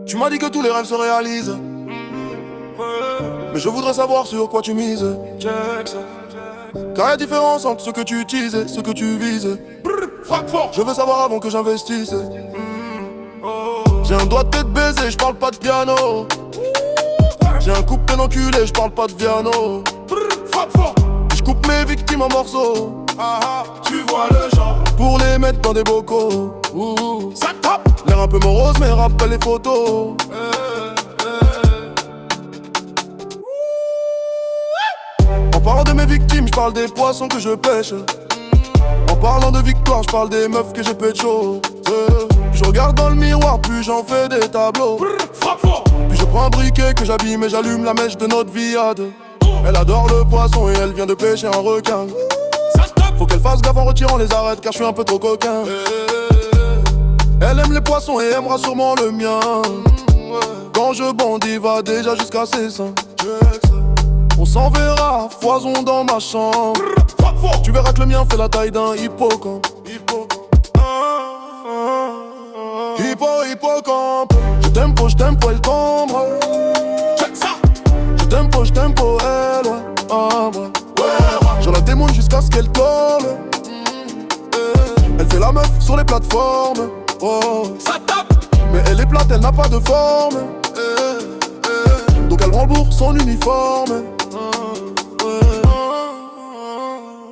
Tu m'as dit que tous les rêves se réalisent, mais je voudrais savoir sur quoi tu mises. Car y a différence entre ce que tu utilises et ce que tu vises. Je veux savoir avant que j'investisse. J'ai un doigt de tête baisé, je parle pas de piano. J'ai un coupe bien enculé, je parle pas de piano. Je coupe mes victimes en morceaux. Tu vois le genre, pour les mettre dans des bocaux. ça tape. L'air un peu morose mais rappelle les photos. En parlant de mes victimes, je parle des poissons que je pêche. En parlant de victoire, je parle des meufs que j'ai pécho. Plus je regarde dans le miroir, plus j'en fais des tableaux. Frappe fort, Puis je prends un briquet que j'abîme et j'allume la mèche de notre vie à deux. Elle adore le poisson et elle vient de pêcher un requin. ça tape. Faut qu'elle fasse gaffe en retirant les arêtes car je suis un peu trop coquin. Elle aime les poissons et aimera sûrement le mien. Quand je bandis va déjà jusqu'à ses seins. On s'enverra foison dans ma chambre. Frappe fort, Tu verras que le mien fait la taille d'un hippocampe. Hippocampe. Je t'aime pour elle tombe. check ça. Je t'aime pour elle, ouais. Ah, ouais. Je la démonte jusqu'à ce qu'elle tombe. Elle fait la meuf sur les plateformes. Oh. Ça tape. Mais elle est plate, elle n'a pas de forme. Donc elle rembourse son uniforme.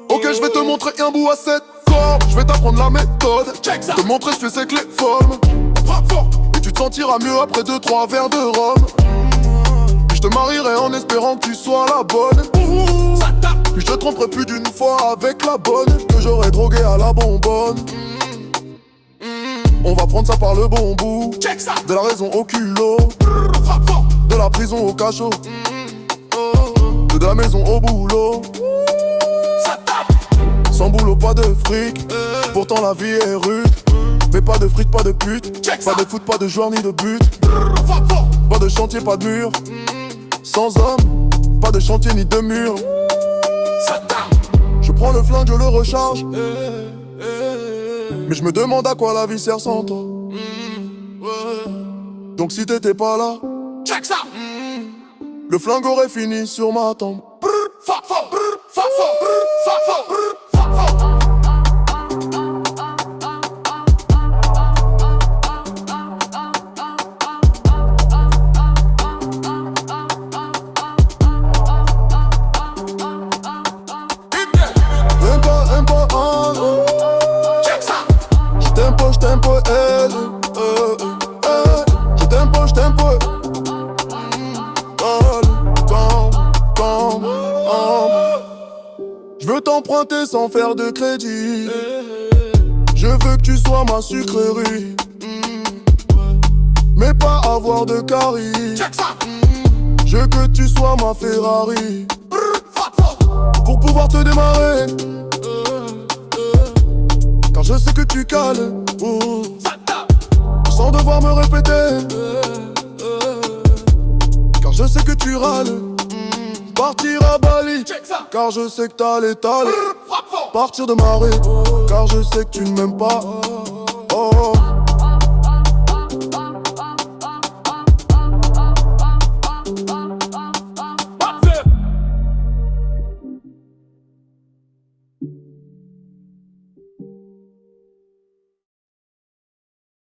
Ok, je vais te montrer un bout à cette corde. Je vais t'apprendre la méthode. Check ça. Te montrer je sais que les formes. Frappe fort, Et tu te sentiras mieux après 2-3 verres de rhum. Puis je te marierai en espérant que tu sois la bonne. ça tape. Puis je te tromperai plus d'une fois avec la bonne que j'aurais drogué à la bonbonne. On va prendre ça par le bon bout. Check ça. De la raison au culot, Frappe fort, de la prison au cachot, de la maison au boulot. ça tape. Sans boulot, pas de fric. Pourtant la vie est rude. Mais pas de fric, pas de pute. Check Pas ça. de foot, pas de joueur ni de but. Frappe fort, Pas de chantier, pas de mur. Sans homme, pas de chantier ni de mur. ça tape. Je prends le flingue, je le recharge. Mais je me demande à quoi la vie sert sans toi. Donc si t'étais pas là, Check ça. le flingue aurait fini sur ma tombe. Frappe fort, frappe fort, frappe fort, frappe fort. Aime pas, Check ça. je t'aime pas, elle. Je t'aime pas, Comme. Je veux t'emprunter sans faire de crédit. Je veux que tu sois ma sucrerie. Mais pas avoir de carie. Check ça. Je veux que tu sois ma Ferrari. Frappe fort, Pour pouvoir te démarrer. Car je sais que tu cales. ça tape. Sans devoir me répéter. Car je sais que tu râles. Partir à Bali. Check ça. Car je sais que t'as l'étal. Frappe fort, Partir de marée. Car je sais que tu ne m'aimes pas.